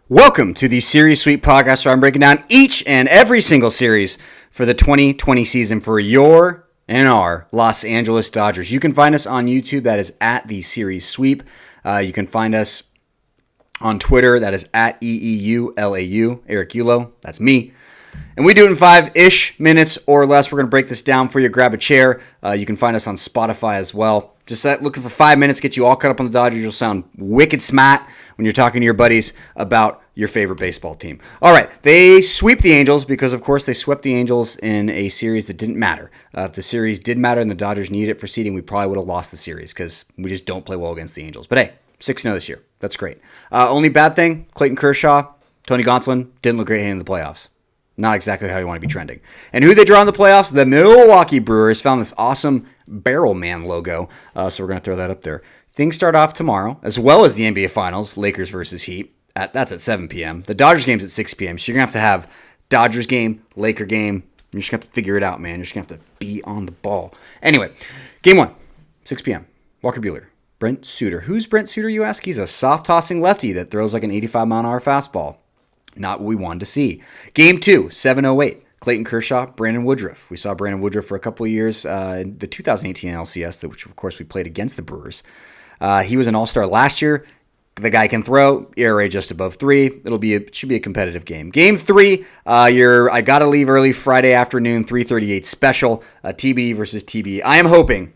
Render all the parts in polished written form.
Welcome to the Series Sweep podcast, where I'm breaking down each and every single series for the 2020 season for your and our Los Angeles Dodgers. You can find us on YouTube, that is at the Series Sweep. You can find us on Twitter, that is at EEULAU, Eric Ulo, that's me. And we do it in 5-ish minutes or less. We're going to break this down for you. Grab a chair. You can find us on Spotify as well. Just looking for 5 minutes, get you all caught up on the Dodgers. You'll sound wicked smart when you're talking to your buddies about your favorite baseball team. All right, they sweep the Angels because, of course, they swept the Angels in a series that didn't matter. If the series did matter and the Dodgers needed it for seeding, we probably would have lost the series because we just don't play well against the Angels. But hey, 6-0 this year. That's great. Only bad thing, Clayton Kershaw, Tony Gonsolin didn't look great in the playoffs. Not exactly how you want to be trending. And who they draw in the playoffs? The Milwaukee Brewers found this awesome Barrel Man logo, so we're going to throw that up there. Things start off tomorrow, as well as the NBA Finals, Lakers versus Heat. That's at 7 p.m. The Dodgers game's at 6 p.m., so you're going to have Dodgers game, Laker game. You're just going to have to figure it out, man. You're just going to have to be on the ball. Anyway, game 1, 6 p.m. Walker Buehler, Brent Suter. Who's Brent Suter, you ask? He's a soft-tossing lefty that throws like an 85-mile-an-hour fastball. Not what we wanted to see. Game 2, 7:08. Clayton Kershaw, Brandon Woodruff. We saw Brandon Woodruff for a couple of years in the 2018 NLCS, which of course we played against the Brewers. He was an all-star last year. The guy can throw, ERA just above 3. It should be a competitive game. Game 3, I gotta leave early Friday afternoon, 3:38 special, TBD versus TBD. I am hoping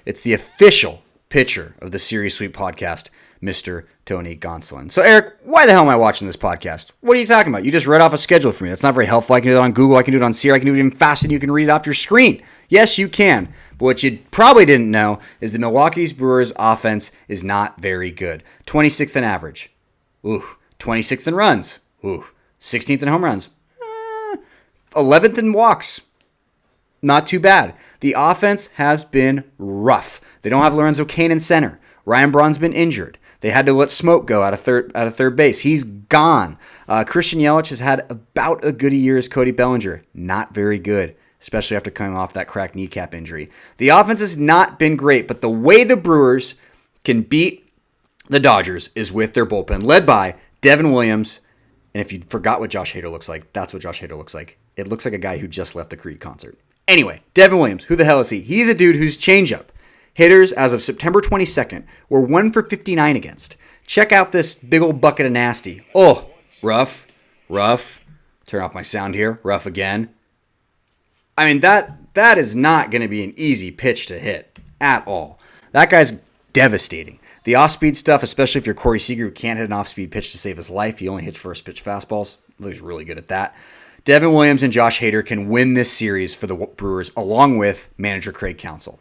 it's the official pitcher of the Series Sweep podcast, Mr. Tony Gonsolin. So, Eric, why the hell am I watching this podcast? What are you talking about? You just read off a schedule for me. That's not very helpful. I can do it on Google. I can do it on Sierra. I can do it even faster than you can read it off your screen. Yes, you can. But what you probably didn't know is the Milwaukee Brewers offense is not very good. 26th in average. Ooh. 26th in runs. Ooh. 16th in home runs. 11th in walks. Not too bad. The offense has been rough. They don't have Lorenzo Cain in center. Ryan Braun's been injured. They had to let Smoke go out of third base. He's gone. Christian Yelich has had about as good a year as Cody Bellinger. Not very good, especially after coming off that cracked kneecap injury. The offense has not been great, but the way the Brewers can beat the Dodgers is with their bullpen, led by Devin Williams. And if you forgot what Josh Hader looks like, that's what Josh Hader looks like. It looks like a guy who just left the Creed concert. Anyway, Devin Williams, who the hell is he? He's a dude whose changeup hitters as of September 22nd were 1 for 59 against. Check out this big old bucket of nasty. Oh, rough. Turn off my sound here. Rough again. I mean, that is not going to be an easy pitch to hit at all. That guy's devastating. The off-speed stuff, especially if you're Corey Seager, who can't hit an off-speed pitch to save his life. He only hits first-pitch fastballs. He's really good at that. Devin Williams and Josh Hader can win this series for the Brewers, along with manager Craig Counsell.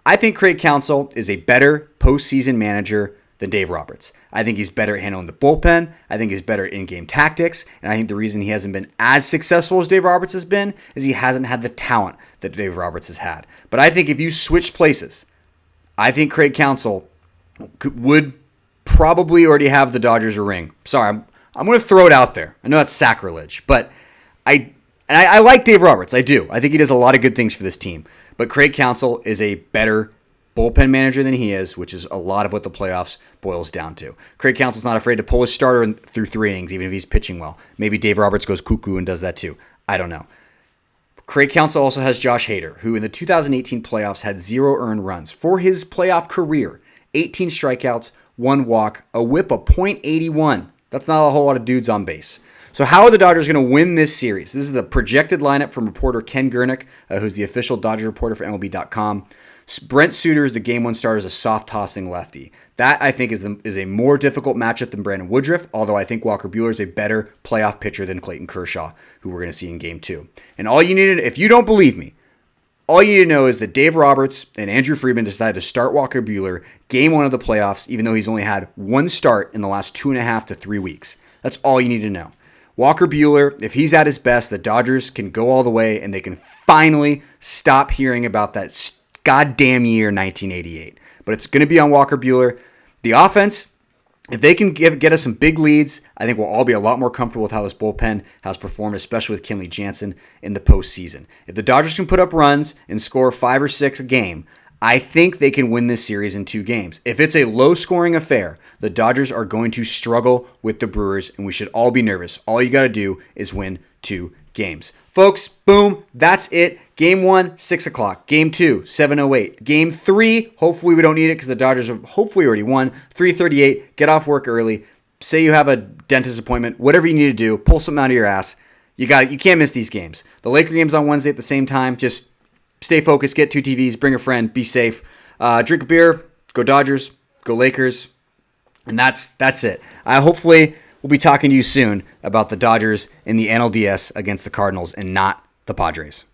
I think Craig Counsell is a better postseason manager than Dave Roberts. I think he's better at handling the bullpen. I think he's better at in-game tactics. And I think the reason he hasn't been as successful as Dave Roberts has been is he hasn't had the talent that Dave Roberts has had. But I think if you switch places, I think Craig Counsell would probably already have the Dodgers a ring. Sorry, I'm going to throw it out there. I know that's sacrilege, but I like Dave Roberts. I do. I think he does a lot of good things for this team. But Craig Counsell is a better bullpen manager than he is, which is a lot of what the playoffs boils down to. Craig Counsell's not afraid to pull his starter through 3 innings, even if he's pitching well. Maybe Dave Roberts goes cuckoo and does that too. I don't know. Craig Counsell also has Josh Hader, who in the 2018 playoffs had 0 earned runs. For his playoff career, 18 strikeouts, 1 walk, a whip of .81. That's not a whole lot of dudes on base. So how are the Dodgers going to win this series? This is the projected lineup from reporter Ken Gernick, who's the official Dodger reporter for MLB.com. Brent Suter is the game 1 starter as a soft-tossing lefty. That, I think, is a more difficult matchup than Brandon Woodruff, although I think Walker Buehler is a better playoff pitcher than Clayton Kershaw, who we're going to see in game 2. And all you need to, if you don't believe me, all you need to know is that Dave Roberts and Andrew Friedman decided to start Walker Buehler game 1 of the playoffs, even though he's only had 1 start in the last 2.5 to 3 weeks. That's all you need to know. Walker Buehler, if he's at his best, the Dodgers can go all the way and they can finally stop hearing about that goddamn year 1988. But it's going to be on Walker Buehler. The offense, if they can get us some big leads, I think we'll all be a lot more comfortable with how this bullpen has performed, especially with Kenley Jansen in the postseason. If the Dodgers can put up runs and score 5 or 6 a game, I think they can win this series in 2 games. If it's a low-scoring affair, the Dodgers are going to struggle with the Brewers, and we should all be nervous. All you got to do is win 2 games. Folks, boom, that's it. Game 1, 6 o'clock. Game 2, 7:08. Game 3, hopefully we don't need it because the Dodgers have hopefully already won. 3:38, get off work early. Say you have a dentist appointment, whatever you need to do, pull something out of your ass. You can't miss these games. The Laker game's on Wednesday at the same time. Just stay focused, get 2 TVs, bring a friend, be safe. Drink a beer, go Dodgers, go Lakers. And that's it. Hopefully we'll be talking to you soon about the Dodgers in the NLDS against the Cardinals and not the Padres.